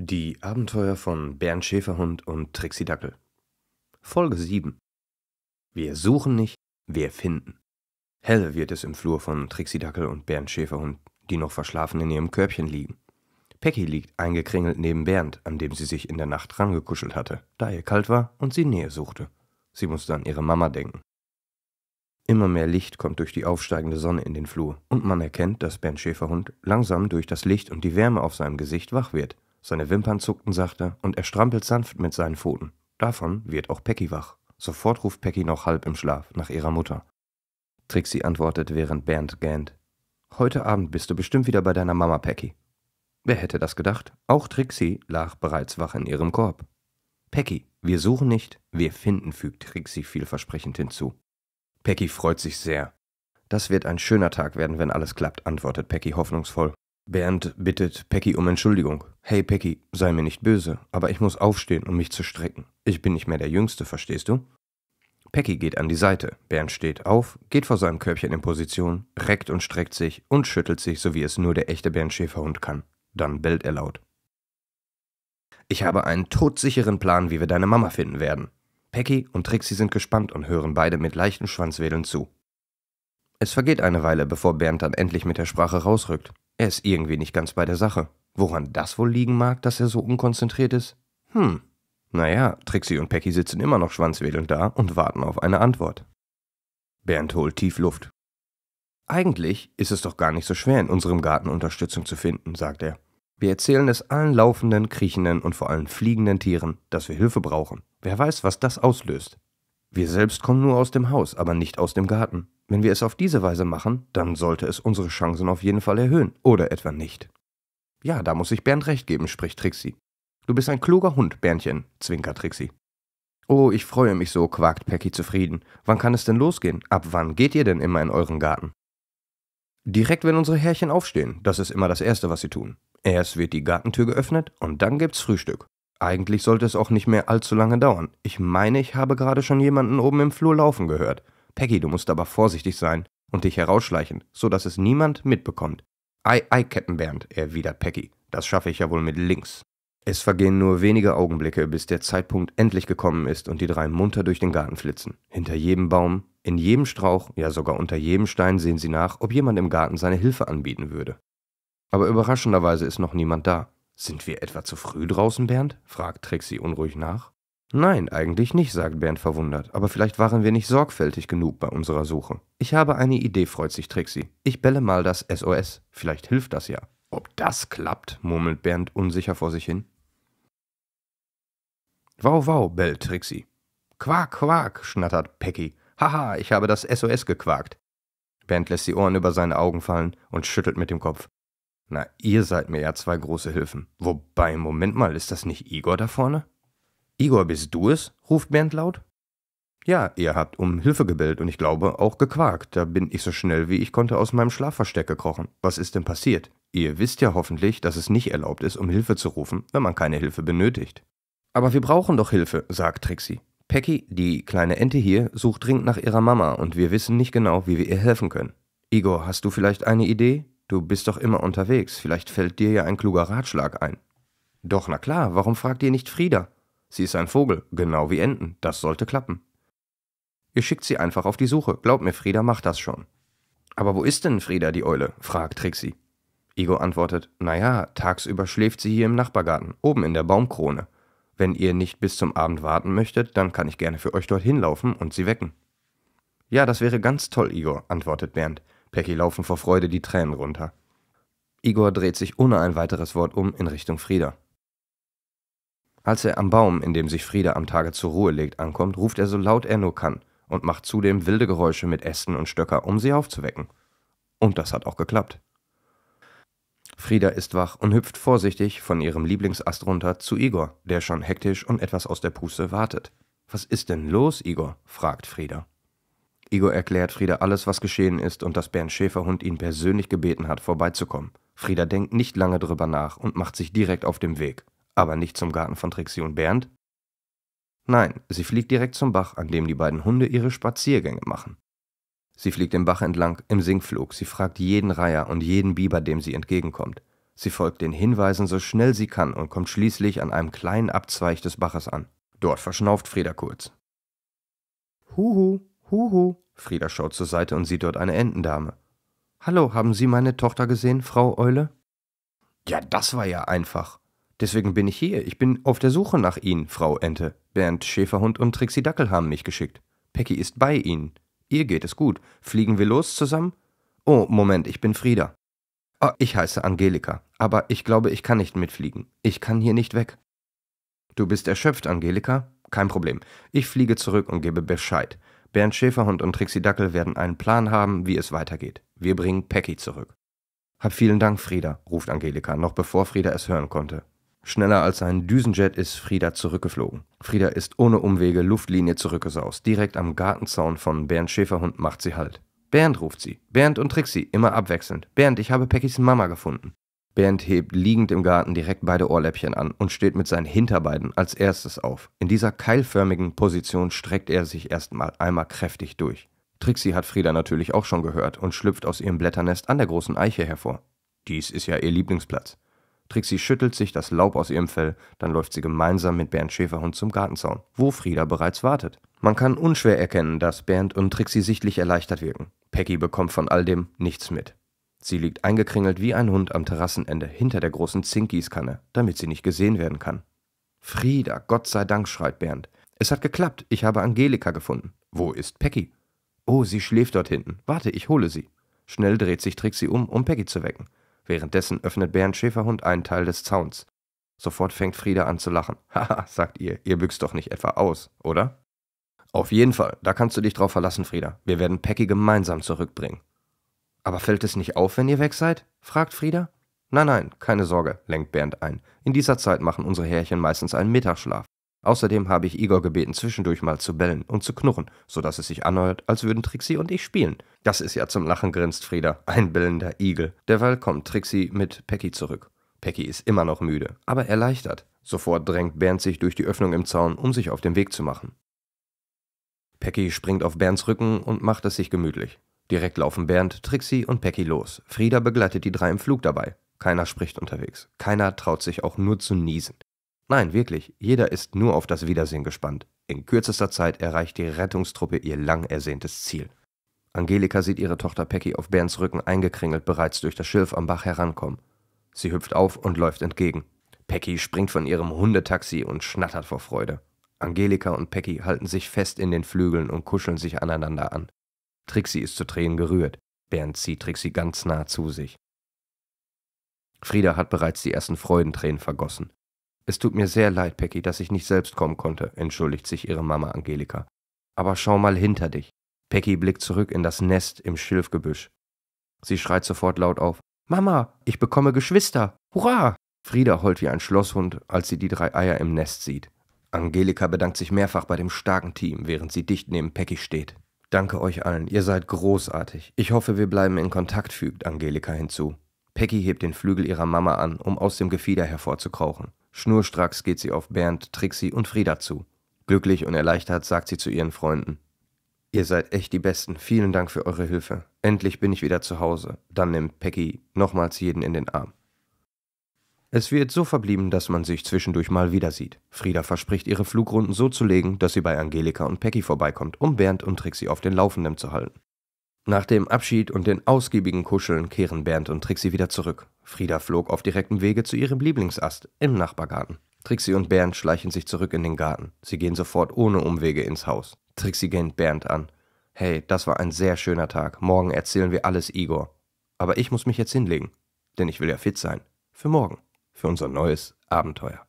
Die Abenteuer von Bernd Schäferhund und Trixie Dackel. Folge 7. Wir suchen nicht, wir finden. Hell wird es im Flur von Trixie Dackel und Bernd Schäferhund, die noch verschlafen in ihrem Körbchen liegen. Pecky liegt eingekringelt neben Bernd, an dem sie sich in der Nacht rangekuschelt hatte, da ihr kalt war und sie Nähe suchte. Sie musste an ihre Mama denken. Immer mehr Licht kommt durch die aufsteigende Sonne in den Flur und man erkennt, dass Bernd Schäferhund langsam durch das Licht und die Wärme auf seinem Gesicht wach wird. Seine Wimpern zuckten sachte und er strampelt sanft mit seinen Pfoten. Davon wird auch Pecky wach. Sofort ruft Pecky noch halb im Schlaf nach ihrer Mutter. Trixie antwortet, während Bernd gähnt: »Heute Abend bist du bestimmt wieder bei deiner Mama, Pecky.« Wer hätte das gedacht? Auch Trixie lag bereits wach in ihrem Korb. »Pecky, wir suchen nicht, wir finden«, fügt Trixie vielversprechend hinzu. Pecky freut sich sehr. »Das wird ein schöner Tag werden, wenn alles klappt«, antwortet Pecky hoffnungsvoll. Bernd bittet Pecky um Entschuldigung. »Hey Pecky, sei mir nicht böse, aber ich muss aufstehen, um mich zu strecken. Ich bin nicht mehr der Jüngste, verstehst du?« Pecky geht an die Seite. Bernd steht auf, geht vor seinem Körbchen in Position, reckt und streckt sich und schüttelt sich, so wie es nur der echte Bernd Schäferhund kann. Dann bellt er laut. »Ich habe einen todsicheren Plan, wie wir deine Mama finden werden.« Pecky und Trixie sind gespannt und hören beide mit leichten Schwanzwedeln zu. Es vergeht eine Weile, bevor Bernd dann endlich mit der Sprache rausrückt. Er ist irgendwie nicht ganz bei der Sache. Woran das wohl liegen mag, dass er so unkonzentriert ist? Naja, Trixie und Pecky sitzen immer noch schwanzwedelnd da und warten auf eine Antwort. Bernd holt tief Luft. »Eigentlich ist es doch gar nicht so schwer, in unserem Garten Unterstützung zu finden«, sagt er. »Wir erzählen es allen laufenden, kriechenden und vor allem fliegenden Tieren, dass wir Hilfe brauchen. Wer weiß, was das auslöst. Wir selbst kommen nur aus dem Haus, aber nicht aus dem Garten. Wenn wir es auf diese Weise machen, dann sollte es unsere Chancen auf jeden Fall erhöhen, oder etwa nicht.« »Ja, da muss ich Bernd recht geben«, spricht Trixie. »Du bist ein kluger Hund, Berndchen«, zwinkert Trixie. »Oh, ich freue mich so«, quakt Pecky zufrieden. »Wann kann es denn losgehen? Ab wann geht ihr denn immer in euren Garten?« »Direkt, wenn unsere Herrchen aufstehen. Das ist immer das Erste, was sie tun. Erst wird die Gartentür geöffnet und dann gibt's Frühstück. Eigentlich sollte es auch nicht mehr allzu lange dauern. Ich meine, ich habe gerade schon jemanden oben im Flur laufen gehört. Pecky, du musst aber vorsichtig sein und dich herausschleichen, so dass es niemand mitbekommt.« »Ei, ei, Captain Bernd«, erwidert Pecky. »Das schaffe ich ja wohl mit links.« Es vergehen nur wenige Augenblicke, bis der Zeitpunkt endlich gekommen ist und die drei munter durch den Garten flitzen. Hinter jedem Baum, in jedem Strauch, ja sogar unter jedem Stein sehen sie nach, ob jemand im Garten seine Hilfe anbieten würde. Aber überraschenderweise ist noch niemand da. »Sind wir etwa zu früh draußen, Bernd?«, fragt Trixie unruhig nach. »Nein, eigentlich nicht«, sagt Bernd verwundert, »aber vielleicht waren wir nicht sorgfältig genug bei unserer Suche.« »Ich habe eine Idee«, freut sich Trixie. »Ich belle mal das SOS. Vielleicht hilft das ja.« »Ob das klappt?«, murmelt Bernd unsicher vor sich hin. »Wow, wow«, bellt Trixie. »Quak, quak«, schnattert Pecky. »Haha, ich habe das SOS gequakt.« Bernd lässt die Ohren über seine Augen fallen und schüttelt mit dem Kopf. »Na, ihr seid mir ja zwei große Hilfen. Wobei, Moment mal, ist das nicht Igor da vorne?« »Igor, bist du es?«, ruft Bernd laut. »Ja, ihr habt um Hilfe gebellt und ich glaube auch gequakt. Da bin ich so schnell wie ich konnte aus meinem Schlafversteck gekrochen. Was ist denn passiert? Ihr wisst ja hoffentlich, dass es nicht erlaubt ist, um Hilfe zu rufen, wenn man keine Hilfe benötigt.« »Aber wir brauchen doch Hilfe«, sagt Trixie. »Pecky, die kleine Ente hier, sucht dringend nach ihrer Mama und wir wissen nicht genau, wie wir ihr helfen können. Igor, hast du vielleicht eine Idee? Du bist doch immer unterwegs, vielleicht fällt dir ja ein kluger Ratschlag ein.« »Doch, na klar, warum fragt ihr nicht Frieda? Sie ist ein Vogel, genau wie Enten, das sollte klappen. Ihr schickt sie einfach auf die Suche, glaub mir, Frieda macht das schon.« »Aber wo ist denn Frieda, die Eule?«, fragt Trixie. Igor antwortet, »Naja, tagsüber schläft sie hier im Nachbargarten, oben in der Baumkrone. Wenn ihr nicht bis zum Abend warten möchtet, dann kann ich gerne für euch dorthin laufen und sie wecken.« »Ja, das wäre ganz toll, Igor«, antwortet Bernd. Pecky laufen vor Freude die Tränen runter. Igor dreht sich ohne ein weiteres Wort um in Richtung Frieda. Als er am Baum, in dem sich Frieda am Tage zur Ruhe legt, ankommt, ruft er so laut er nur kann und macht zudem wilde Geräusche mit Ästen und Stöcker, um sie aufzuwecken. Und das hat auch geklappt. Frieda ist wach und hüpft vorsichtig von ihrem Lieblingsast runter zu Igor, der schon hektisch und etwas aus der Puste wartet. »Was ist denn los, Igor?«, fragt Frieda. Igor erklärt Frieda alles, was geschehen ist und dass Bernd Schäferhund ihn persönlich gebeten hat, vorbeizukommen. Frieda denkt nicht lange drüber nach und macht sich direkt auf den Weg. Aber nicht zum Garten von Trixie und Bernd. Nein, sie fliegt direkt zum Bach, an dem die beiden Hunde ihre Spaziergänge machen. Sie fliegt den Bach entlang im Sinkflug, sie fragt jeden Reiher und jeden Biber, dem sie entgegenkommt. Sie folgt den Hinweisen so schnell sie kann und kommt schließlich an einem kleinen Abzweig des Baches an. Dort verschnauft Frieda kurz. »Huhu, huhu«, Frieda schaut zur Seite und sieht dort eine Entendame. »Hallo, haben Sie meine Tochter gesehen, Frau Eule?« »Ja, das war ja einfach. Deswegen bin ich hier. Ich bin auf der Suche nach Ihnen, Frau Ente. Bernd Schäferhund und Trixie Dackel haben mich geschickt. Peggy ist bei Ihnen. Ihr geht es gut. Fliegen wir los zusammen?« »Oh, Moment, ich bin Frieda.« »Oh, ich heiße Angelika, aber ich glaube, ich kann nicht mitfliegen. Ich kann hier nicht weg.« »Du bist erschöpft, Angelika? Kein Problem. Ich fliege zurück und gebe Bescheid. Bernd Schäferhund und Trixie Dackel werden einen Plan haben, wie es weitergeht. Wir bringen Peggy zurück.« »Hab vielen Dank, Frieda«, ruft Angelika, noch bevor Frieda es hören konnte. Schneller als ein Düsenjet ist Frieda zurückgeflogen. Frieda ist ohne Umwege Luftlinie zurückgesaust. Direkt am Gartenzaun von Bernd Schäferhund macht sie Halt. »Bernd«, ruft sie. »Bernd und Trixie, immer abwechselnd. Bernd, ich habe Peggys Mama gefunden.« Bernd hebt liegend im Garten direkt beide Ohrläppchen an und steht mit seinen Hinterbeinen als erstes auf. In dieser keilförmigen Position streckt er sich erstmal einmal kräftig durch. Trixie hat Frieda natürlich auch schon gehört und schlüpft aus ihrem Blätternest an der großen Eiche hervor. Dies ist ja ihr Lieblingsplatz. Trixie schüttelt sich das Laub aus ihrem Fell, dann läuft sie gemeinsam mit Bernd Schäferhund zum Gartenzaun, wo Frieda bereits wartet. Man kann unschwer erkennen, dass Bernd und Trixie sichtlich erleichtert wirken. Peggy bekommt von all dem nichts mit. Sie liegt eingekringelt wie ein Hund am Terrassenende hinter der großen Zinkgießkanne, damit sie nicht gesehen werden kann. »Frieda, Gott sei Dank«, schreit Bernd. »Es hat geklappt, ich habe Angelika gefunden. Wo ist Peggy?« »Oh, sie schläft dort hinten. Warte, ich hole sie.« Schnell dreht sich Trixie um Peggy zu wecken. Währenddessen öffnet Bernd Schäferhund einen Teil des Zauns. Sofort fängt Frieda an zu lachen. »Haha«, sagt ihr büchst doch nicht etwa aus, oder?« »Auf jeden Fall, da kannst du dich drauf verlassen, Frieda. Wir werden Peggy gemeinsam zurückbringen.« »Aber fällt es nicht auf, wenn ihr weg seid?«, fragt Frieda. Nein, keine Sorge«, lenkt Bernd ein. »In dieser Zeit machen unsere Herrchen meistens einen Mittagsschlaf. Außerdem habe ich Igor gebeten, zwischendurch mal zu bellen und zu knurren, sodass es sich anhört, als würden Trixie und ich spielen.« »Das ist ja zum Lachen«, grinst Frieda. »Ein bellender Igel.« Derweil kommt Trixie mit Peggy zurück. Peggy ist immer noch müde, aber erleichtert. Sofort drängt Bernd sich durch die Öffnung im Zaun, um sich auf den Weg zu machen. Peggy springt auf Bernds Rücken und macht es sich gemütlich. Direkt laufen Bernd, Trixie und Peggy los. Frieda begleitet die drei im Flug dabei. Keiner spricht unterwegs. Keiner traut sich auch nur zu niesen. Nein, wirklich, jeder ist nur auf das Wiedersehen gespannt. In kürzester Zeit erreicht die Rettungstruppe ihr lang ersehntes Ziel. Angelika sieht ihre Tochter Peggy auf Bernds Rücken eingekringelt bereits durch das Schilf am Bach herankommen. Sie hüpft auf und läuft entgegen. Peggy springt von ihrem Hundetaxi und schnattert vor Freude. Angelika und Peggy halten sich fest in den Flügeln und kuscheln sich aneinander an. Trixie ist zu Tränen gerührt. Bernd zieht Trixie ganz nah zu sich. Frieda hat bereits die ersten Freudentränen vergossen. »Es tut mir sehr leid, Peggy, dass ich nicht selbst kommen konnte«, entschuldigt sich ihre Mama Angelika. »Aber schau mal hinter dich.« Peggy blickt zurück in das Nest im Schilfgebüsch. Sie schreit sofort laut auf. »Mama, ich bekomme Geschwister! Hurra!« Frieda heult wie ein Schlosshund, als sie die 3 Eier im Nest sieht. Angelika bedankt sich mehrfach bei dem starken Team, während sie dicht neben Peggy steht. »Danke euch allen, ihr seid großartig. Ich hoffe, wir bleiben in Kontakt«, fügt Angelika hinzu. Peggy hebt den Flügel ihrer Mama an, um aus dem Gefieder hervorzukrochen. Schnurstracks geht sie auf Bernd, Trixie und Frieda zu. Glücklich und erleichtert sagt sie zu ihren Freunden: »Ihr seid echt die Besten. Vielen Dank für eure Hilfe. Endlich bin ich wieder zu Hause.« Dann nimmt Peggy nochmals jeden in den Arm. Es wird so verblieben, dass man sich zwischendurch mal wieder sieht. Frieda verspricht, ihre Flugrunden so zu legen, dass sie bei Angelika und Peggy vorbeikommt, um Bernd und Trixie auf den Laufenden zu halten. Nach dem Abschied und den ausgiebigen Kuscheln kehren Bernd und Trixie wieder zurück. Frieda flog auf direktem Wege zu ihrem Lieblingsast im Nachbargarten. Trixie und Bernd schleichen sich zurück in den Garten. Sie gehen sofort ohne Umwege ins Haus. Trixie gähnt Bernd an. »Hey, das war ein sehr schöner Tag. Morgen erzählen wir alles Igor. Aber ich muss mich jetzt hinlegen, denn ich will ja fit sein. Für morgen. Für unser neues Abenteuer.«